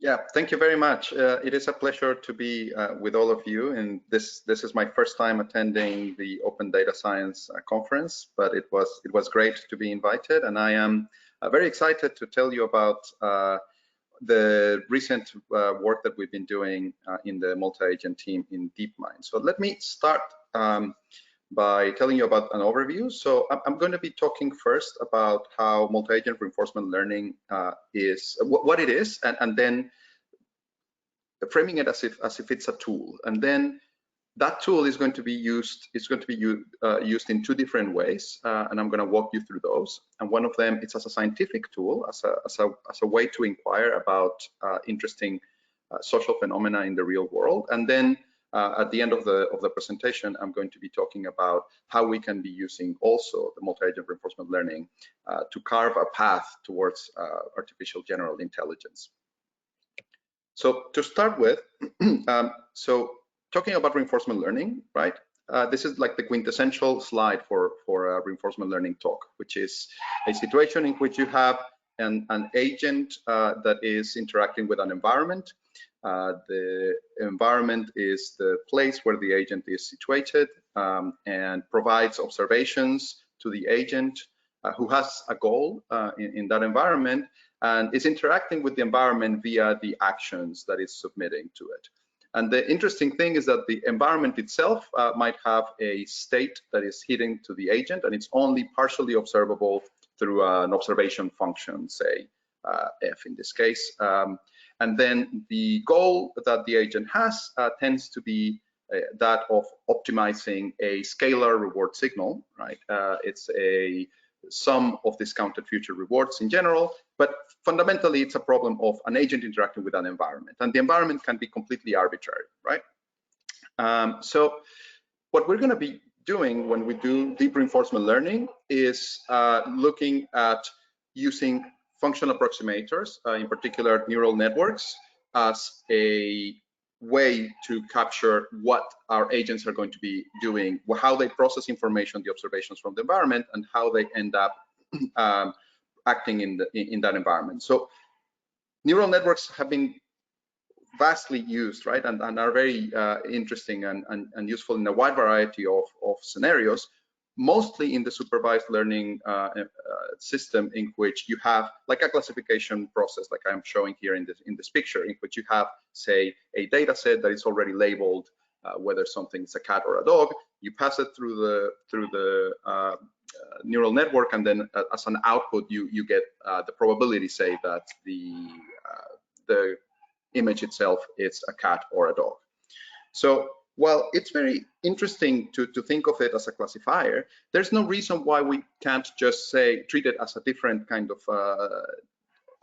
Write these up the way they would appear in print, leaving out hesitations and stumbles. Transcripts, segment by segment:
Yeah, thank you very much. It is a pleasure to be with all of you, and this is my first time attending the Open Data Science conference, but it was great to be invited, and I am very excited to tell you about the recent work that we've been doing in the multi-agent team in DeepMind. So let me start by telling you about an overview. So I'm going to be talking first about how multi-agent reinforcement learning is, what it is, and then framing it as if it's a tool. And then that tool is going to be used. It's going to be used in two different ways, and I'm going to walk you through those. And one of them is as a scientific tool, as a way to inquire about interesting social phenomena in the real world. And then at the end of the presentation, I'm going to be talking about how we can be using also the multi-agent reinforcement learning to carve a path towards artificial general intelligence. So to start with, so talking about reinforcement learning, right? This is like the quintessential slide for a reinforcement learning talk, which is a situation in which you have an agent that is interacting with an environment. The environment is the place where the agent is situated and provides observations to the agent who has a goal in that environment and is interacting with the environment via the actions that it's submitting to it. And the interesting thing is that the environment itself might have a state that is hidden to the agent, and it's only partially observable through an observation function, say f in this case. And then the goal that the agent has tends to be that of optimizing a scalar reward signal, right? It's a sum of discounted future rewards in general, but fundamentally it's a problem of an agent interacting with an environment, and the environment can be completely arbitrary, right? So what we're going to be doing when we do deep reinforcement learning is looking at using functional approximators, in particular neural networks, as a way to capture what our agents are going to be doing, how they process information, the observations from the environment, and how they end up acting in that environment. So neural networks have been vastly used, right, and are very interesting and useful in a wide variety of scenarios, mostly in the supervised learning system, in which you have like a classification process, like I'm showing here in this picture, in which you have, say, a data set that is already labeled, whether something is a cat or a dog. You pass it through the neural network, and then as an output, you get the probability, say, that the image itself is a cat or a dog. So while it's very interesting to think of it as a classifier, there's no reason why we can't just say treat it as a different kind of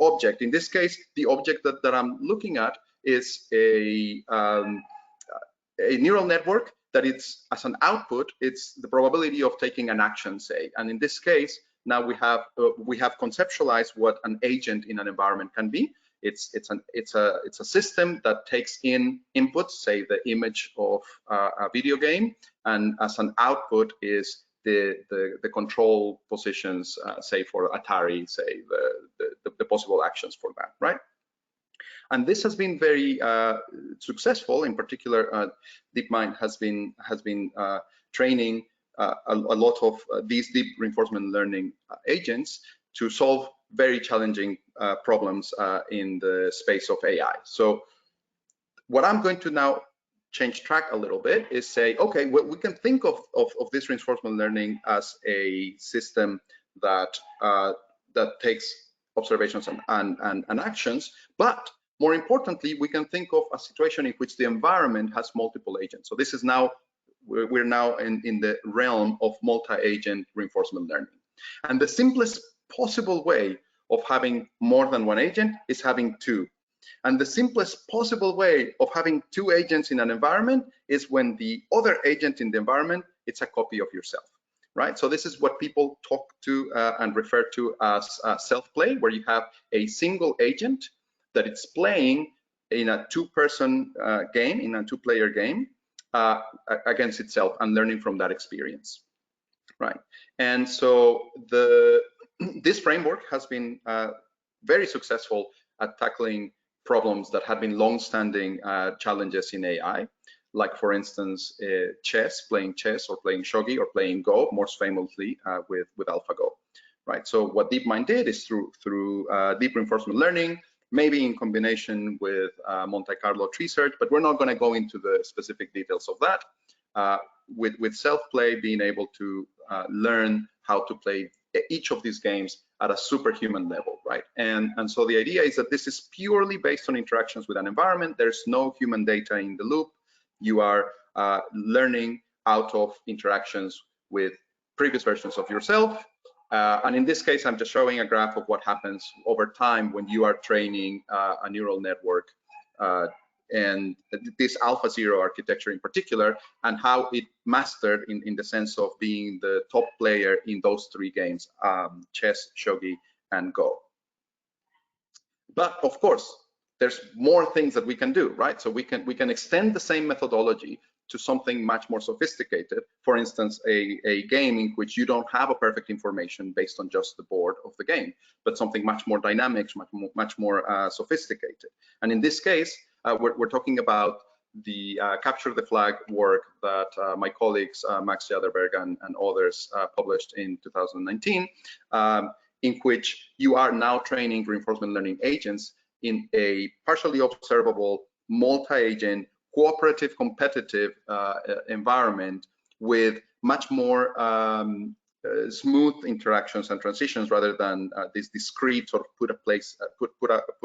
object. In this case, the object that I'm looking at is a neural network that it's, as an output, it's the probability of taking an action, say. And in this case, now we have conceptualized what an agent in an environment can be. It's a system that takes in inputs, say the image of a video game, and as an output is the control positions, say for Atari, say the possible actions for that, right? And this has been very successful. In particular, DeepMind has been training a lot of these deep reinforcement learning agents to solve very challenging problems in the space of AI. So what I'm going to now change track a little bit is say, okay, well, we can think of this reinforcement learning as a system that takes observations and actions, but more importantly, we can think of a situation in which the environment has multiple agents. So this is now, we're now in the realm of multi-agent reinforcement learning. And the simplest possible way of having more than one agent is having two. And the simplest possible way of having two agents in an environment is when the other agent in the environment, it's a copy of yourself, right? So this is what people talk to and refer to as self-play, where you have a single agent that it's playing in a two-person game, in a two-player game against itself and learning from that experience, right? And so this framework has been very successful at tackling problems that had been long-standing challenges in AI, like for instance, playing chess or playing shogi or playing Go, most famously with AlphaGo, right? So what DeepMind did is through deep reinforcement learning, maybe in combination with Monte Carlo tree search, but we're not going to go into the specific details of that. With self-play, being able to learn how to play each of these games at a superhuman level, right? And so the idea is that this is purely based on interactions with an environment. There's no human data in the loop. You are learning out of interactions with previous versions of yourself. And in this case, I'm just showing a graph of what happens over time when you are training a neural network and this AlphaZero architecture in particular, and how it mastered in the sense of being the top player in those three games, chess, shogi, and Go. But of course, there's more things that we can do, right? So we can extend the same methodology to something much more sophisticated. For instance, a game in which you don't have a perfect information based on just the board of the game, but something much more dynamic, much more sophisticated. And in this case, we're talking about the capture the flag work that my colleagues Max Jaderberg and others published in 2019, in which you are now training reinforcement learning agents in a partially observable, multi-agent, cooperative, competitive environment with much more smooth interactions and transitions rather than this discrete sort of put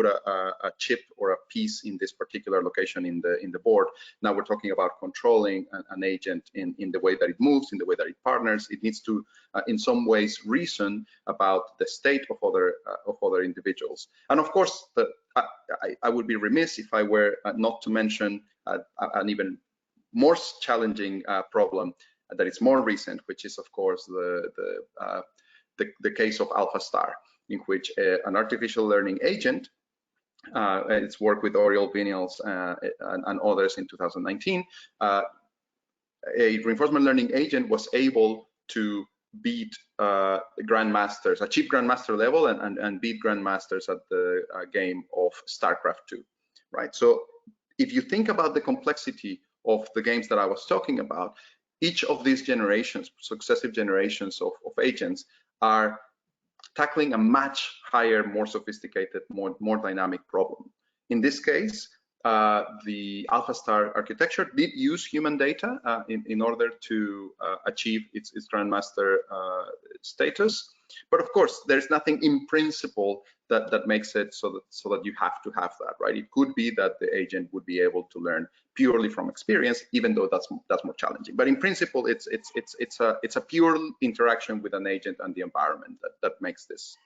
a chip or a piece in this particular location in the board. Now we're talking about controlling an agent in the way that it moves, in the way that it partners. It needs to, in some ways, reason about the state of other individuals. And of course, I would be remiss if I were not to mention an even more challenging problem that is more recent, which is of course the case of AlphaStar, in which an artificial learning agent, it's worked with Oriol Vinyals and others in 2019, a reinforcement learning agent was able to beat grandmasters, achieve grandmaster level and beat grandmasters at the game of StarCraft 2, right? So if you think about the complexity of the games that I was talking about, each of these generations, successive generations of agents, are tackling a much higher, more sophisticated, more dynamic problem. In this case, the AlphaStar architecture did use human data in order to achieve its grandmaster status. But of course, there's nothing in principle that makes it so that you have to have that, right? It could be that the agent would be able to learn purely from experience, even though that's more challenging. But in principle, it's a pure interaction with an agent and the environment that makes this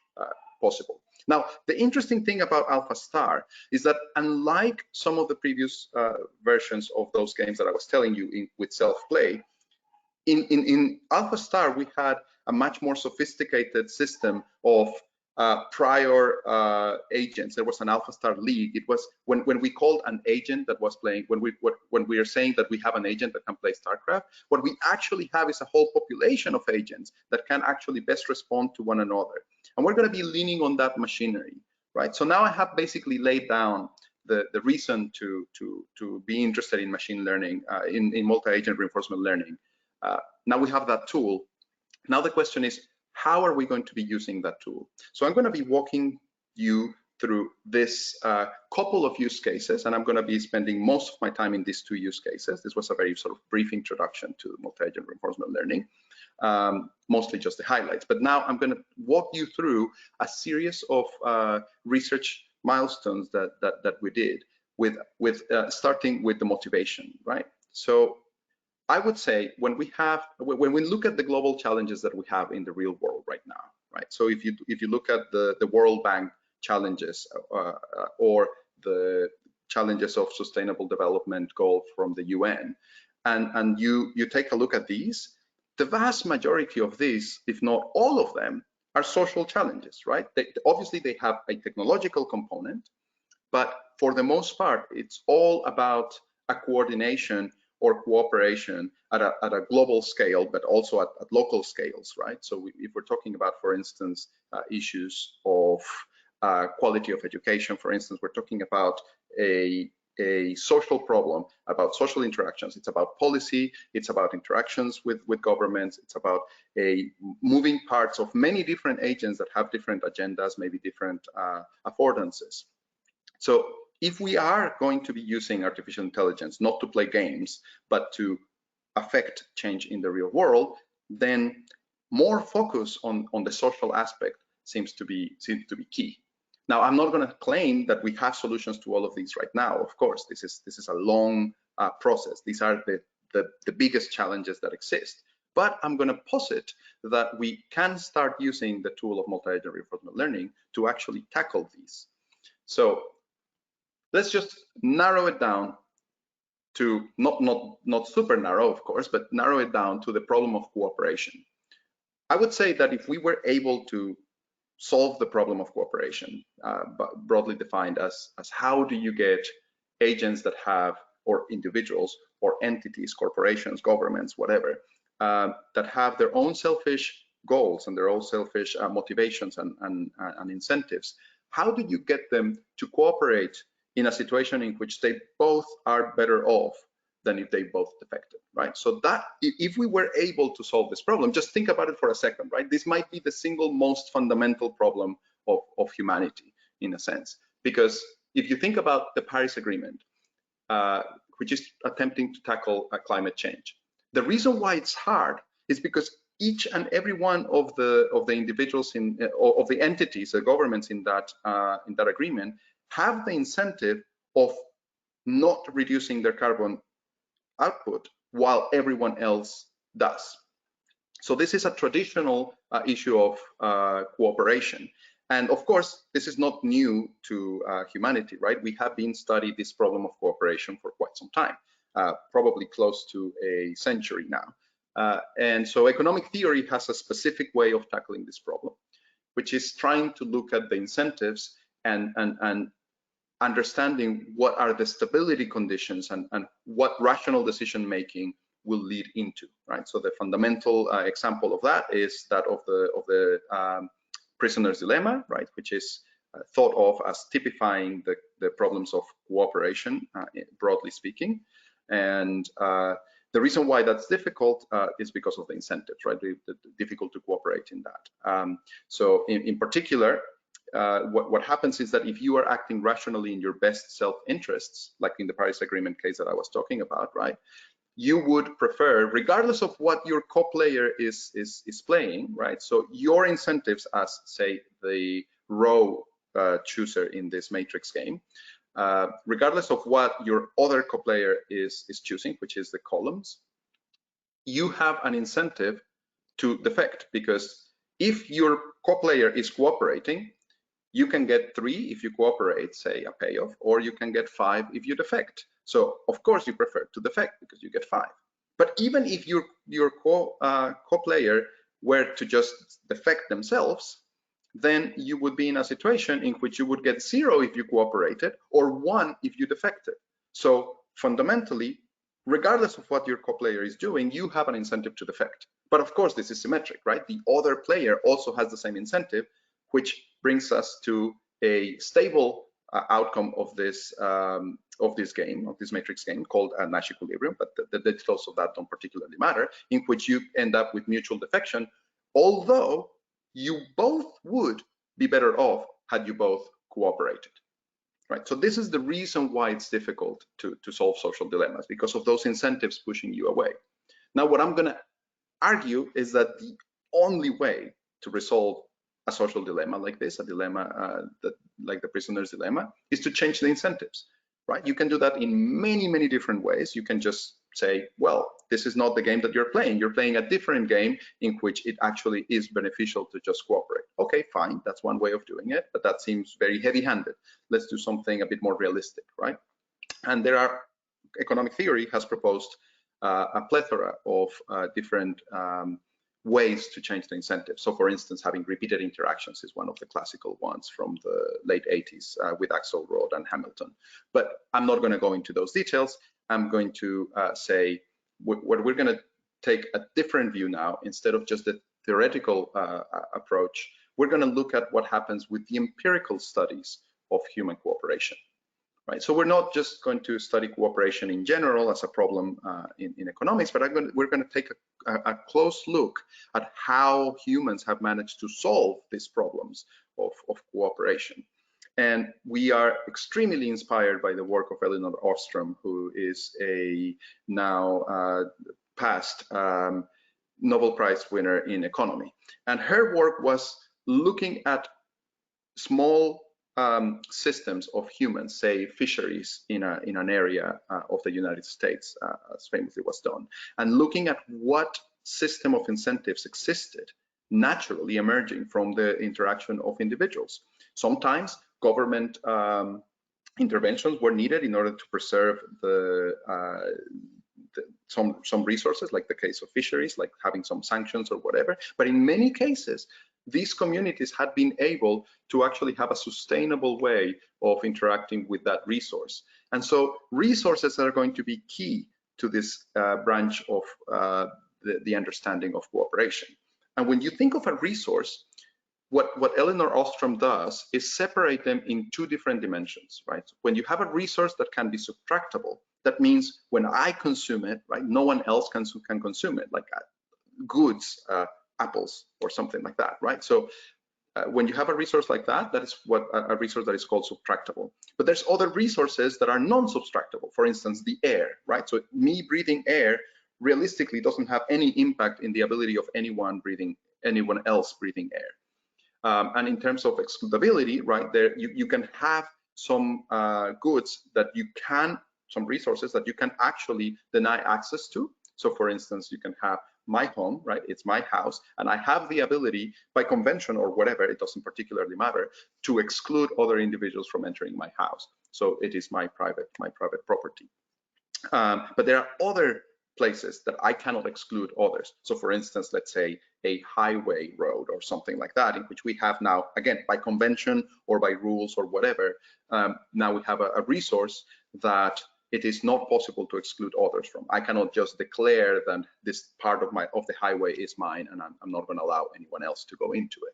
possible. Now, the interesting thing about AlphaStar is that unlike some of the previous versions of those games that I was telling you with self-play, in AlphaStar, we had a much more sophisticated system of prior agents. There was an AlphaStar league. It was when we called an agent that was playing, when we are saying that we have an agent that can play StarCraft, what we actually have is a whole population of agents that can actually best respond to one another. And we're going to be leaning on that machinery, right? So now I have basically laid down the reason to be interested in machine learning, in multi-agent reinforcement learning. Now we have that tool. Now the question is, how are we going to be using that tool? So I'm going to be walking you through this couple of use cases, and I'm going to be spending most of my time in these two use cases. This was a very sort of brief introduction to multi-agent reinforcement learning, mostly just the highlights. But now I'm going to walk you through a series of research milestones that we did, with starting with the motivation, right? So I would say when we look at the global challenges that we have in the real world right now, right? So if you look at the World Bank challenges or the challenges of Sustainable Development Goal from the UN, and you take a look at these, the vast majority of these, if not all of them, are social challenges, right? Obviously, they have a technological component, but for the most part, it's all about a coordination or cooperation at a global scale, but also at local scales, right? So if we're talking about, for instance, issues of quality of education. For instance, we're talking about a social problem, about social interactions. It's about policy, it's about interactions with governments, it's about moving parts of many different agents that have different agendas, maybe different affordances. So if we are going to be using artificial intelligence not to play games, but to affect change in the real world, then more focus on the social aspect seems to be key. Now, I'm not going to claim that we have solutions to all of these right now. Of course, this is a long process. These are the biggest challenges that exist. But I'm going to posit that we can start using the tool of multi-agent reinforcement learning to actually tackle these. So let's just narrow it down to not super narrow, of course, but narrow it down to the problem of cooperation. I would say that if we were able to solve the problem of cooperation, broadly defined as how do you get agents that have, or individuals or entities, corporations, governments, whatever, that have their own selfish goals and their own selfish motivations and incentives, how do you get them to cooperate in a situation in which they both are better off than if they both defected, right? So that if we were able to solve this problem, just think about it for a second, right? This might be the single most fundamental problem of humanity in a sense, because if you think about the Paris Agreement, which is attempting to tackle climate change, the reason why it's hard is because each and every one of the individuals of the entities, the governments in that agreement, have the incentive of not reducing their carbon output while everyone else does. So this is a traditional issue of cooperation. And of course, this is not new to humanity, right? We have been studying this problem of cooperation for quite some time, probably close to a century now. And so economic theory has a specific way of tackling this problem, which is trying to look at the incentives and understanding what are the stability conditions and what rational decision making will lead into, right? So the fundamental example of that is that of the prisoner's dilemma, right, which is thought of as typifying the problems of cooperation, broadly speaking. And the reason why that's difficult is because of the incentives, right? Difficult to cooperate in that. So in particular, what happens is that if you are acting rationally in your best self-interests, like in the Paris Agreement case that I was talking about, right, you would prefer, regardless of what your co-player is playing, right? So your incentives as, say, the row chooser in this matrix game, regardless of what your other co-player is choosing, which is the columns, you have an incentive to defect, because if your co-player is cooperating, you can get 3 if you cooperate, say a payoff, or you can get 5 if you defect. So of course you prefer to defect because you get 5. But even if your co-player were to just defect themselves, then you would be in a situation in which you would get 0 if you cooperated or 1 if you defected. So fundamentally, regardless of what your co-player is doing, you have an incentive to defect. But of course, this is symmetric, right? The other player also has the same incentive, which brings us to a stable outcome of this game, of this matrix game called Nash equilibrium, but the details of that don't particularly matter, in which you end up with mutual defection, although you both would be better off had you both cooperated, right? So this is the reason why it's difficult to solve social dilemmas, because of those incentives pushing you away. Now, what I'm gonna argue is that the only way to resolve a social dilemma like this, a dilemma like the prisoner's dilemma, is to change the incentives, right? You can do that in many different ways. You can just say, well, this is not the game that you're playing. You're playing a different game in which it actually is beneficial to just cooperate. Okay, fine, that's one way of doing it, but that seems very heavy-handed. Let's do something a bit more realistic, right? And economic theory has proposed a plethora of different ways to change the incentive. So for instance, having repeated interactions is one of the classical ones from the late 80s with Axelrod and Hamilton. But I'm not going to go into those details. I'm going to say what we're going to take a different view now. Instead of just the theoretical approach, we're going to look at what happens with the empirical studies of human cooperation. Right, so we're not just going to study cooperation in general as a problem in economics, but we're going to take a close look at how humans have managed to solve these problems of cooperation. And we are extremely inspired by the work of Elinor Ostrom, who is a now past Nobel Prize winner in economy. And her work was looking at small systems of humans, say fisheries in an area of the United States, as famously was done, and looking at what system of incentives existed naturally emerging from the interaction of individuals. Sometimes government interventions were needed in order to preserve some resources, like the case of fisheries, like having some sanctions or whatever. But in many cases, these communities had been able to actually have a sustainable way of interacting with that resource. And so resources are going to be key to this branch of the understanding of cooperation. And when you think of a resource, what Elinor Ostrom does is separate them in two different dimensions, right? When you have a resource that can be subtractable, that means when I consume it, right, no one else can consume it, like goods, apples or something like that, right? So when you have a resource like that, that is what a resource that is called subtractable. But there's other resources that are non-subtractable. For instance, the air, right? So me breathing air realistically doesn't have any impact in the ability of anyone else breathing air. And in terms of excludability, right, there you can have some goods that you can, some resources that you can actually deny access to. So for instance, you can have my home, right? It's my house, and I have the ability by convention or whatever, it doesn't particularly matter, to exclude other individuals from entering my house. So it is my private property. But there are other places that I cannot exclude others. So for instance, let's say a highway road or something like that, in which we have now, again, by convention or by rules or whatever, now we have a resource that it is not possible to exclude others from. I cannot just declare that this part of the highway is mine, and I'm not going to allow anyone else to go into it.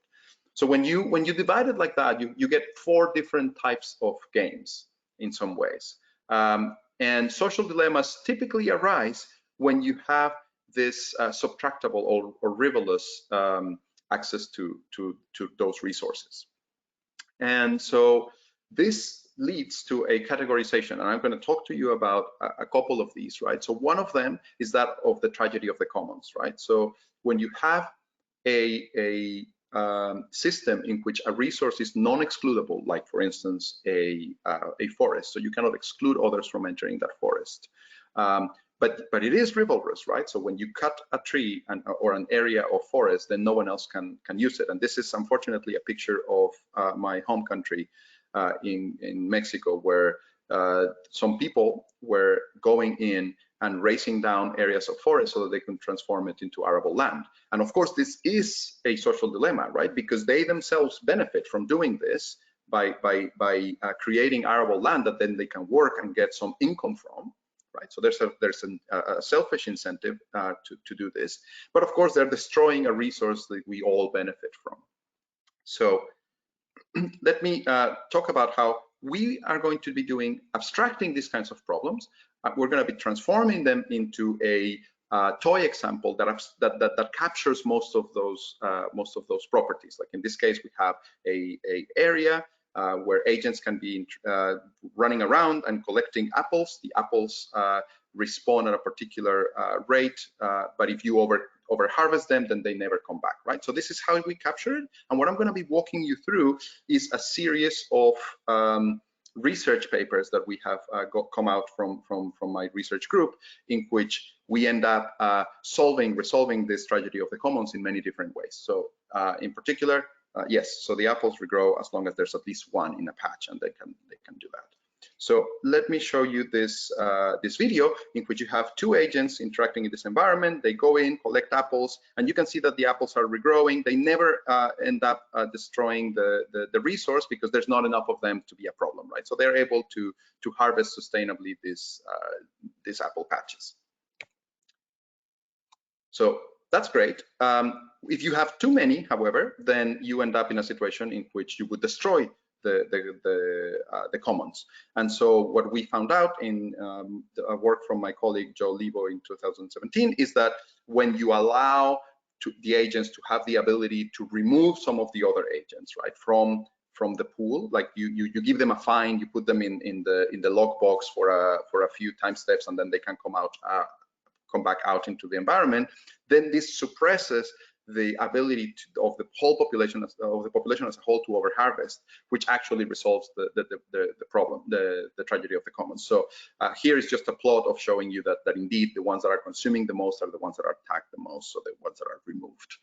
So when you divide it like that, you get 4 different types of games in some ways. And social dilemmas typically arise when you have this subtractable or rivalrous access to those resources. And so this leads to a categorization, and I'm going to talk to you about a couple of these, right? So one of them is that of the tragedy of the commons, right? So when you have a system in which a resource is non-excludable, like for instance a forest, so you cannot exclude others from entering that forest, but it is rivalrous, right? So when you cut a tree or an area of forest, then no one else can use it. And this is unfortunately a picture of my home country in Mexico, where some people were going in and razing down areas of forest so that they can transform it into arable land. And of course, this is a social dilemma, right? Because they themselves benefit from doing this by creating arable land that then they can work and get some income from, right? So there's a selfish incentive to do this. But of course, they're destroying a resource that we all benefit from. So let me talk about how we are going to be abstracting these kinds of problems. We're going to be transforming them into a toy example that captures most of those properties. Like in this case, we have a area where agents can be running around and collecting apples. The apples respawn at a particular rate, but if you over harvest them, then they never come back, right? So this is how we capture it. And what I'm going to be walking you through is a series of research papers that we have come out from my research group, in which we end up resolving this tragedy of the commons in many different ways. So in particular, yes, so the apples regrow as long as there's at least one in a patch, and they can do that. So let me show you this this video in which you have 2 agents interacting in this environment. They go in, collect apples, and you can see that the apples are regrowing. They never end up destroying the resource because there's not enough of them to be a problem, right? So they're able to harvest sustainably these apple patches. So that's great. If you have too many, however, then you end up in a situation in which you would destroy the commons. And so what we found out in work from my colleague Joe Lebo in 2017 is that when you allow the agents to have the ability to remove some of the other agents, right, from the pool, like you give them a fine, you put them in the logbox for a few time steps, and then they can come back out into the environment, then this suppresses the ability of the whole population as a whole to overharvest, which actually resolves the problem, the tragedy of the commons. So here is just a plot of showing you that indeed the ones that are consuming the most are the ones that are attacked the most, so the ones that are removed.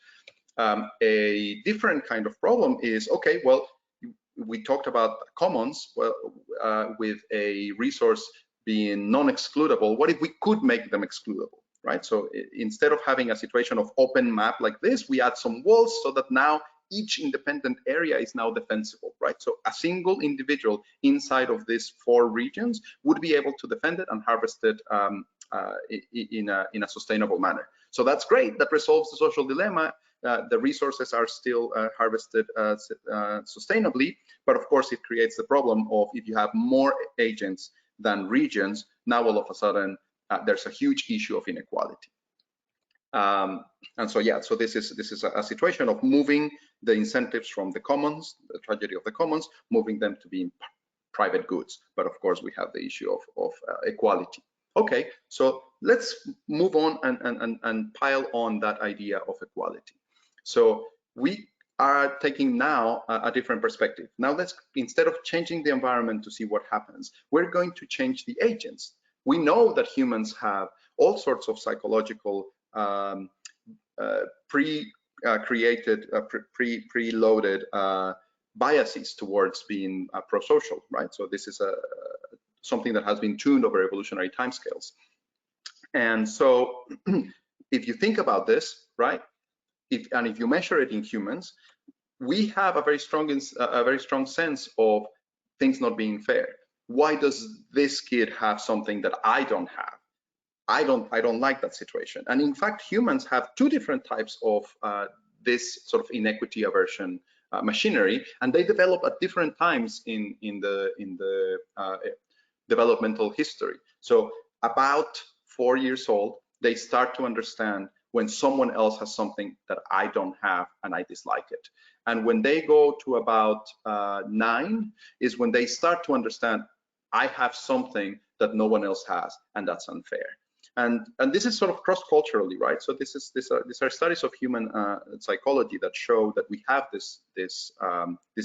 A different kind of problem is, okay, well, we talked about commons. Well, with a resource being non-excludable, what if we could make them excludable? Right, so instead of having a situation of open map like this, we add some walls so that now each independent area is now defensible, right? So a single individual inside of these 4 regions would be able to defend it and harvest it in a sustainable manner. So that's great. That resolves the social dilemma. The resources are still harvested sustainably, but of course it creates the problem of, if you have more agents than regions, now all of a sudden there's a huge issue of inequality. And so yeah, so this is a situation of moving the incentives from the commons, the tragedy of the commons, moving them to be private goods. But of course we have the issue of equality. Okay, so let's move on and pile on that idea of equality. So we are taking now a different perspective. Now let's, instead of changing the environment to see what happens, we're going to change the agents. We know that humans have all sorts of psychological pre-created, preloaded biases towards being pro-social, right? So this is something that has been tuned over evolutionary timescales. And so if you think about this, right, if you measure it in humans, we have a very strong sense of things not being fair. Why does this kid have something that I don't have? I don't like that situation. And in fact, humans have 2 different types of this sort of inequity aversion machinery, and they develop at different times in the developmental history. So about 4 years old, they start to understand when someone else has something that I don't have and I dislike it. And when they go to about 9 is when they start to understand I have something that no one else has, and that's unfair. And this is sort of cross-culturally, right? So these are studies of human psychology that show that we have these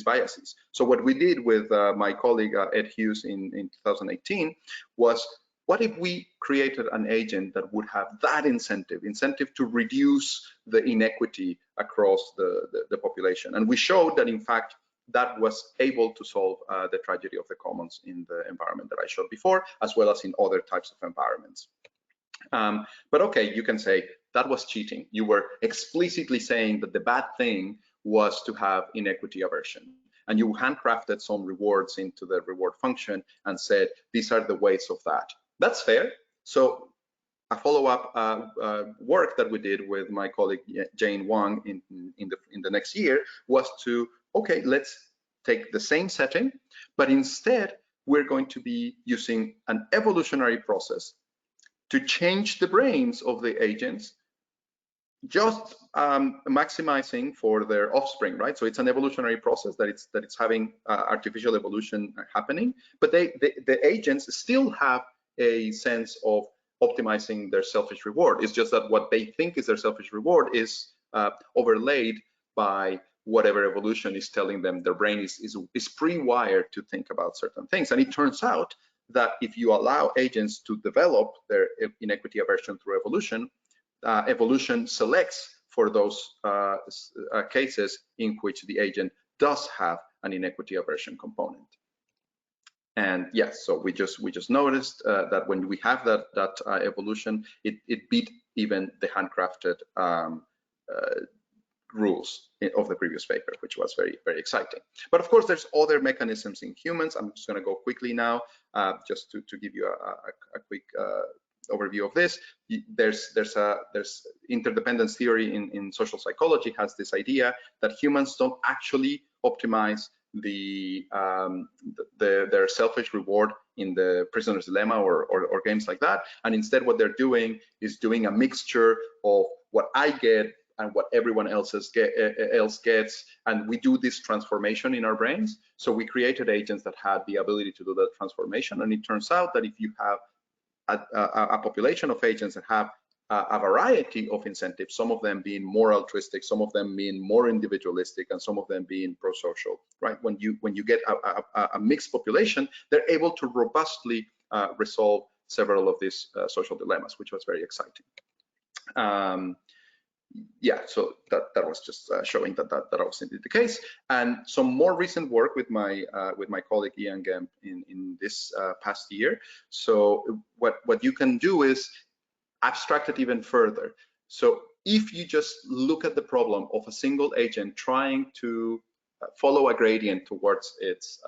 biases. So what we did with my colleague Ed Hughes in 2018 was, what if we created an agent that would have that incentive to reduce the inequity across the population? And we showed that, in fact, that was able to solve the tragedy of the commons in the environment that I showed before, as well as in other types of environments. But okay, you can say that was cheating. You were explicitly saying that the bad thing was to have inequity aversion, and you handcrafted some rewards into the reward function and said, these are the ways of that. That's fair. So a follow-up work that we did with my colleague Jane Wang in the next year was to, okay, let's take the same setting, but instead we're going to be using an evolutionary process to change the brains of the agents, just maximizing for their offspring, right? So it's an evolutionary process that it's having artificial evolution happening, but the agents still have a sense of optimizing their selfish reward. It's just that what they think is their selfish reward is overlaid by whatever evolution is telling them. Their brain is pre-wired to think about certain things. And it turns out that if you allow agents to develop their inequity aversion through evolution, evolution selects for those cases in which the agent does have an inequity aversion component. And yes, so we just noticed that when we have that evolution, it beat even the handcrafted rules of the previous paper, which was very, very exciting. But of course, there's other mechanisms in humans. I'm just going to go quickly now, just to give you a quick overview of this. There's interdependence theory in social psychology has this idea that humans don't actually optimize their selfish reward in the prisoner's dilemma or games like that, and instead what they're doing is doing a mixture of what I get and what everyone else gets, and we do this transformation in our brains. So we created agents that had the ability to do that transformation, and it turns out that if you have a population of agents that have a variety of incentives, some of them being more altruistic, some of them being more individualistic, and some of them being pro-social, right? When you get a mixed population, they're able to robustly resolve several of these social dilemmas, which was very exciting. Yeah, so that was just showing that was indeed the case. And some more recent work with my colleague Ian Gemp in this past year. So what you can do is abstract it even further. So if you just look at the problem of a single agent trying to follow a gradient towards its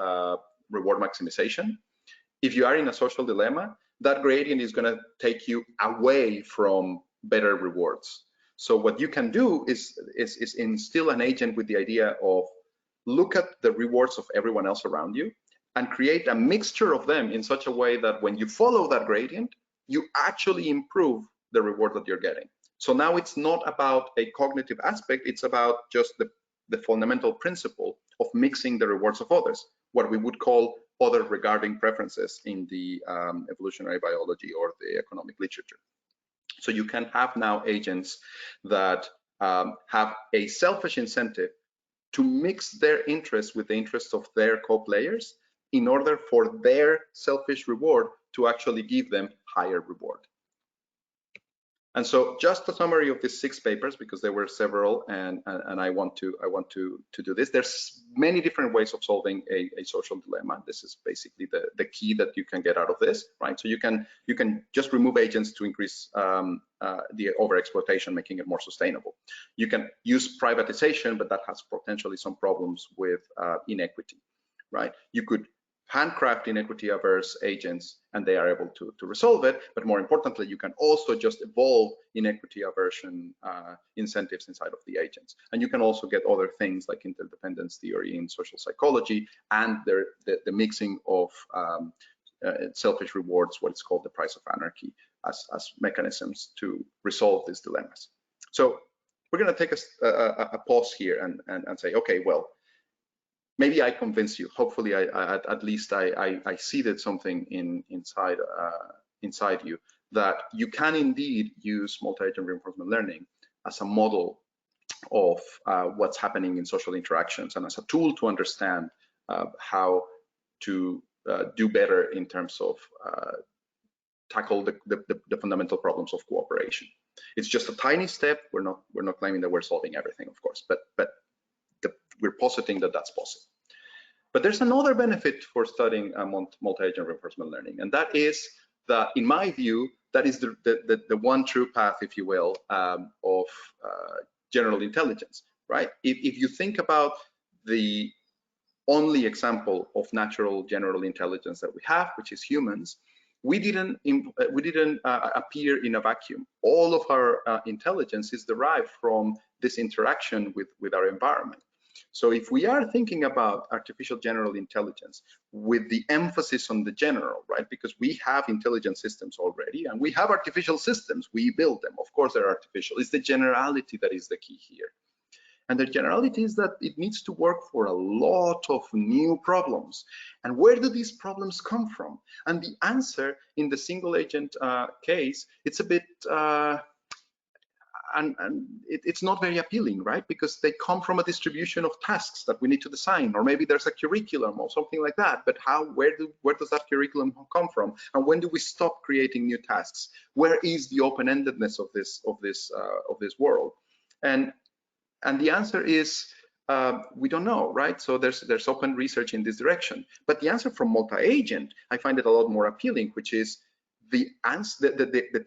reward maximization, if you are in a social dilemma, that gradient is going to take you away from better rewards. So what you can do is instill an agent with the idea of look at the rewards of everyone else around you and create a mixture of them in such a way that when you follow that gradient, you actually improve the reward that you're getting. So now it's not about a cognitive aspect, it's about just the fundamental principle of mixing the rewards of others, what we would call other regarding preferences in the evolutionary biology or the economic literature. So you can have now agents that have a selfish incentive to mix their interests with the interests of their co-players in order for their selfish reward to actually give them higher reward. And so just a summary of these 6 papers, because there were several, and I want to do this. There's many different ways of solving a social dilemma. This is basically the key that you can get out of this, right? So you can just remove agents to increase the overexploitation, making it more sustainable. You can use privatization, but that has potentially some problems with inequity, right? You could handcraft inequity averse agents and they are able to resolve it, but more importantly, you can also just evolve inequity aversion incentives inside of the agents. And you can also get other things like interdependence theory in social psychology and the mixing of selfish rewards, what is called the price of anarchy, as mechanisms to resolve these dilemmas. So we're going to take a pause here and say, okay, well, maybe I convince you. Hopefully, at least I seeded something inside you that you can indeed use multi-agent reinforcement learning as a model of what's happening in social interactions and as a tool to understand how to do better in terms of tackle the fundamental problems of cooperation. It's just a tiny step. We're not claiming that we're solving everything, of course, but we're positing that that's possible. But there's another benefit for studying multi-agent reinforcement learning, and that is that, in my view, that is the one true path, if you will, of general intelligence, right? If you think about the only example of natural general intelligence that we have, which is humans, we didn't appear in a vacuum. All of our intelligence is derived from this interaction with our environment. So if we are thinking about artificial general intelligence with the emphasis on the general, right? Because we have intelligent systems already and we have artificial systems, we build them. Of course, they're artificial. It's the generality that is the key here. And the generality is that it needs to work for a lot of new problems. And where do these problems come from? And the answer in the single agent case, it's a bit, it's not very appealing, right? Because they come from a distribution of tasks that we need to design, or maybe there's a curriculum or something like that. But where does that curriculum come from? And when do we stop creating new tasks? Where is the open-endedness of this world? And the answer is we don't know, right? So there's open research in this direction. But the answer from multi-agent, I find it a lot more appealing, which is the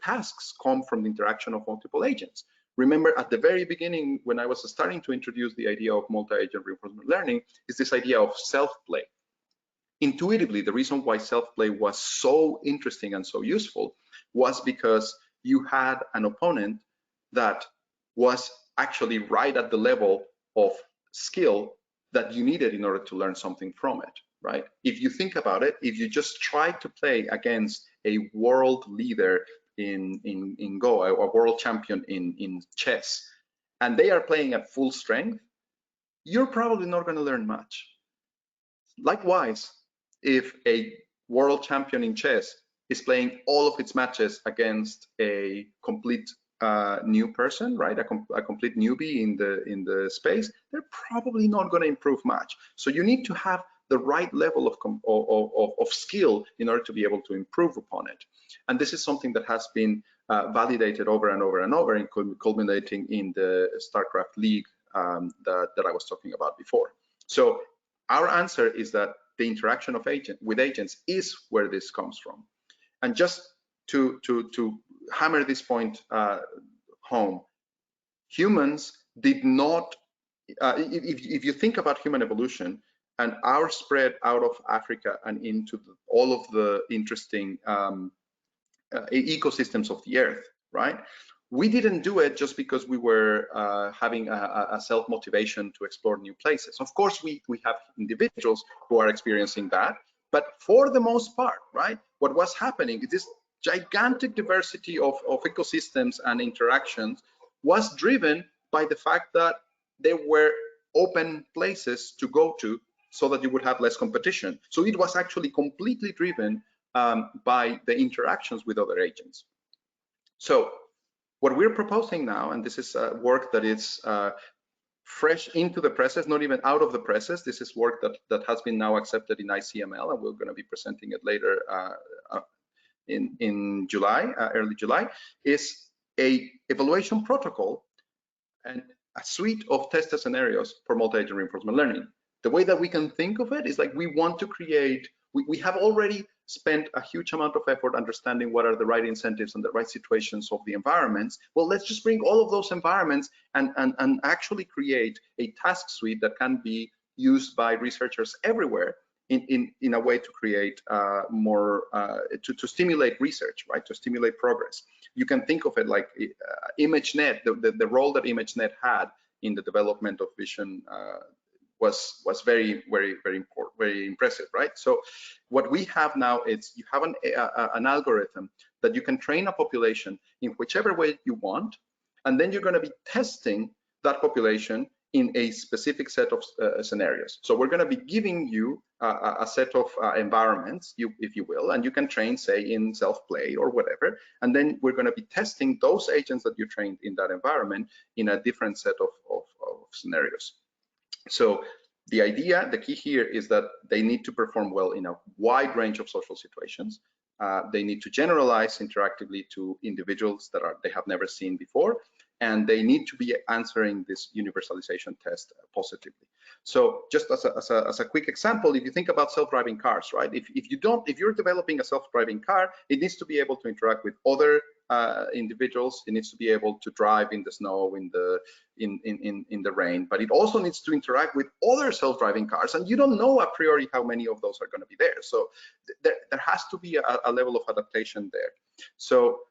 tasks come from the interaction of multiple agents. Remember, at the very beginning, when I was starting to introduce the idea of multi-agent reinforcement learning, is this idea of self-play. Intuitively, the reason why self-play was so interesting and so useful was because you had an opponent that was actually right at the level of skill that you needed in order to learn something from it, right? If you think about it, if you just try to play against a world leader in Go, a world champion in chess, and they are playing at full strength, you're probably not going to learn much. Likewise, if a world champion in chess is playing all of its matches against a complete new person, right, a complete newbie in the space, they're probably not going to improve much. So you need to have the right level of skill in order to be able to improve upon it. And this is something that has been validated over and over and over, culminating in the StarCraft League that I was talking about before. So our answer is that the interaction of with agents is where this comes from. And just to hammer this point home, humans did not, if you think about human evolution and our spread out of Africa and into all of the interesting ecosystems of the earth, right? We didn't do it just because we were having a self-motivation to explore new places. Of course, we have individuals who are experiencing that, but for the most part, right, what was happening is this gigantic diversity of ecosystems and interactions was driven by the fact that there were open places to go to so that you would have less competition. So it was actually completely driven by the interactions with other agents. So what we're proposing now, and this is work that is fresh into the presses, not even out of the presses. This is work that has been now accepted in ICML, and we're going to be presenting it later in July, early July, is a evaluation protocol and a suite of test scenarios for multi-agent reinforcement learning. The way that we can think of it is like we want to create, we have already spent a huge amount of effort understanding what are the right incentives and the right situations of the environments. Well, let's just bring all of those environments and actually create a task suite that can be used by researchers everywhere in a way to create more, to stimulate research, right? To stimulate progress. You can think of it like ImageNet, the role that ImageNet had in the development of vision was very important, very impressive, right? So what we have now is you have an algorithm that you can train a population in whichever way you want, and then you're going to be testing that population in a specific set of scenarios. So we're going to be giving you a set of environments, if you will, and you can train, say, in self-play or whatever, and then we're going to be testing those agents that you trained in that environment in a different set of scenarios. So the idea, the key here is that they need to perform well in a wide range of social situations. They need to generalize interactively to individuals that they have never seen before, and they need to be answering this universalization test positively. So just as a quick example, if you think about self-driving cars, right? If you're developing a self-driving car, it needs to be able to interact with other individuals. It needs to be able to drive in the snow, in the rain, but it also needs to interact with other self-driving cars, and you don't know a priori how many of those are going to be there. So there has to be a level of adaptation there. So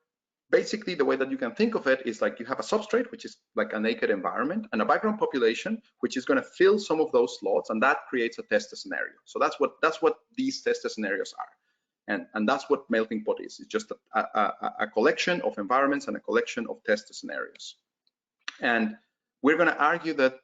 basically, the way that you can think of it is like you have a substrate, which is like a naked environment, and a background population, which is going to fill some of those slots, and that creates a test scenario. So that's what these test scenarios are. And that's what Melting Pot is. It's just a collection of environments and a collection of test scenarios. And we're going to argue that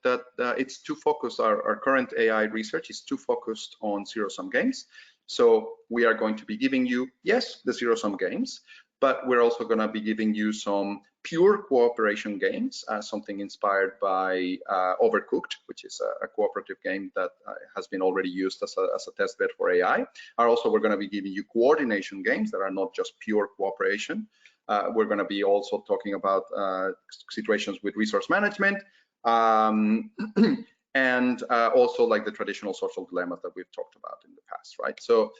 it's too focused. Our current AI research is too focused on zero-sum games. So we are going to be giving you, yes, the zero-sum games, but we're also going to be giving you some pure cooperation games, something inspired by Overcooked, which is a cooperative game that has been already used as a test bed for AI. Also, we're going to be giving you coordination games that are not just pure cooperation. We're going to be also talking about situations with resource management, and also like the traditional social dilemmas that we've talked about in the past, right? So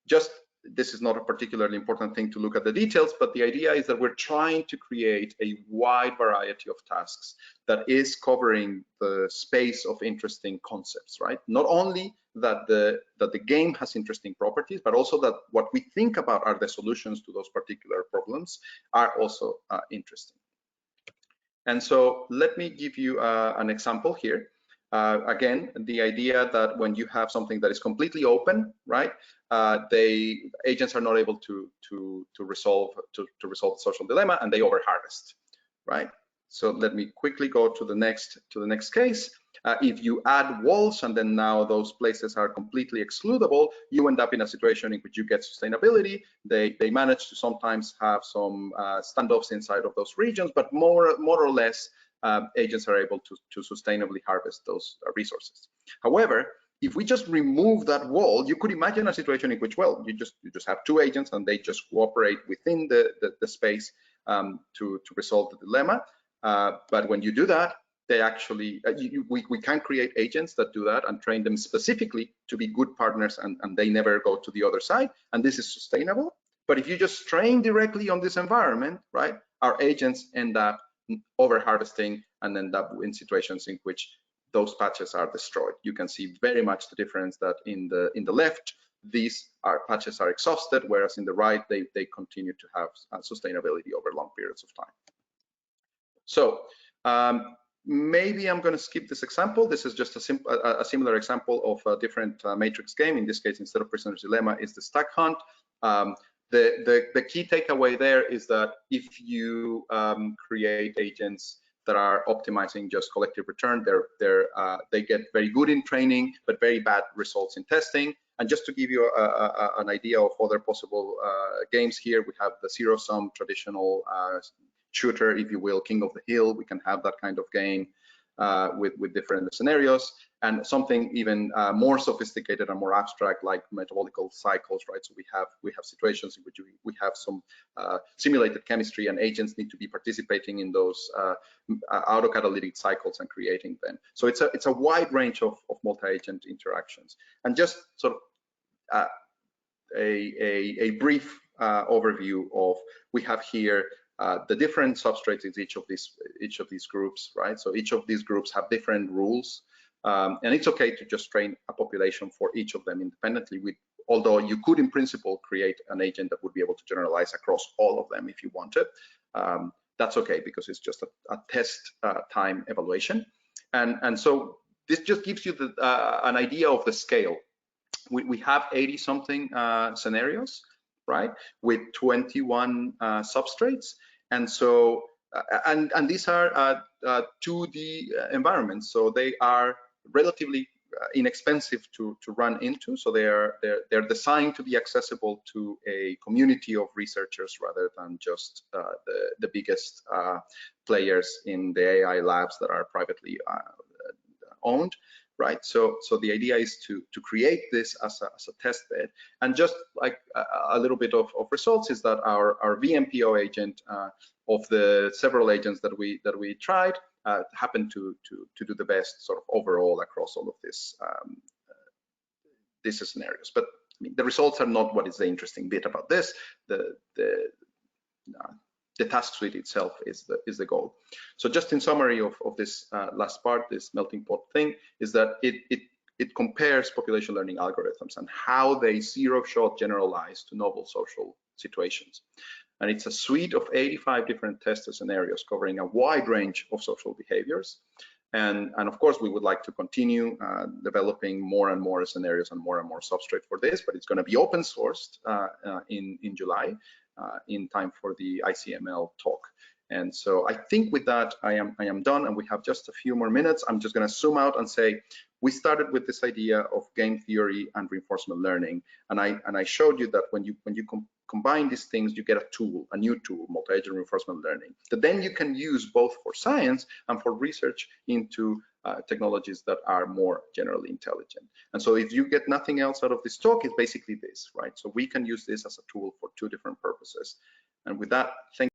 just this is not a particularly important thing to look at the details, but the idea is that we're trying to create a wide variety of tasks that is covering the space of interesting concepts, right? Not only that the game has interesting properties, but also that what we think about are the solutions to those particular problems are also interesting. And so let me give you an example here. Again, the idea that when you have something that is completely open, right, agents are not able to resolve the social dilemma, and they overharvest, right? So let me quickly go to the next case. If you add walls and then now those places are completely excludable, you end up in a situation in which you get sustainability. They manage to sometimes have some standoffs inside of those regions, but more or less agents are able to sustainably harvest those resources. However, if we just remove that wall, you could imagine a situation in which, well, you just have two agents and they just cooperate within the space to resolve the dilemma. But when you do that, they actually we can create agents that do that and train them specifically to be good partners, and they never go to the other side, and this is sustainable. But if you just train directly on this environment, right, our agents end up over harvesting and end up in situations in which those patches are destroyed. You can see very much the difference that in the left, these patches are exhausted, whereas in the right, they continue to have sustainability over long periods of time. So maybe I'm going to skip this example. This is just a similar example of a different matrix game. In this case, instead of prisoner's dilemma, is the stack hunt. The key takeaway there is that if you create agents that are optimizing just collective return, they get very good in training, but very bad results in testing. And just to give you an idea of other possible games here, we have the zero-sum traditional shooter, if you will, King of the Hill. We can have that kind of game with different scenarios, and something even more sophisticated and more abstract, like metabolical cycles, right? So we have situations in which we have some simulated chemistry, and agents need to be participating in those autocatalytic cycles and creating them. So it's a wide range of multi-agent interactions. And just sort of a brief overview of, we have here the different substrates in each of these groups, right? So each of these groups have different rules, and it's okay to just train a population for each of them independently. Although you could, in principle, create an agent that would be able to generalize across all of them if you wanted. That's okay, because it's just a test time evaluation, and so this just gives you an idea of the scale. We have 80-something scenarios, right, with 21 substrates, and so and these are 2D environments, so they are relatively inexpensive to run into. So they're designed to be accessible to a community of researchers rather than just the biggest players in the AI labs that are privately owned. Right, so the idea is to create this as a test bed, and just like a little bit of results is that our VMPO agent of the several agents that we tried happened to do the best sort of overall across all of these scenarios. But I mean, the results are not what is the interesting bit about this. The task suite itself is the goal. So just in summary of this last part, this melting pot thing, is that it compares population learning algorithms and how they zero-shot generalize to novel social situations. And it's a suite of 85 different test scenarios covering a wide range of social behaviors. And of course, we would like to continue developing more and more scenarios and more substrate for this, but it's going to be open sourced in July. In time for the ICML talk. And so I think with that, I am done, and we have just a few more minutes. I'm just going to zoom out and say, we started with this idea of game theory and reinforcement learning, and I showed you that when you combine these things, you get a new tool, multi-agent reinforcement learning, that then you can use both for science and for research into technologies that are more generally intelligent. And so if you get nothing else out of this talk, it's basically this, right? So we can use this as a tool for two different purposes. And with that, thank you.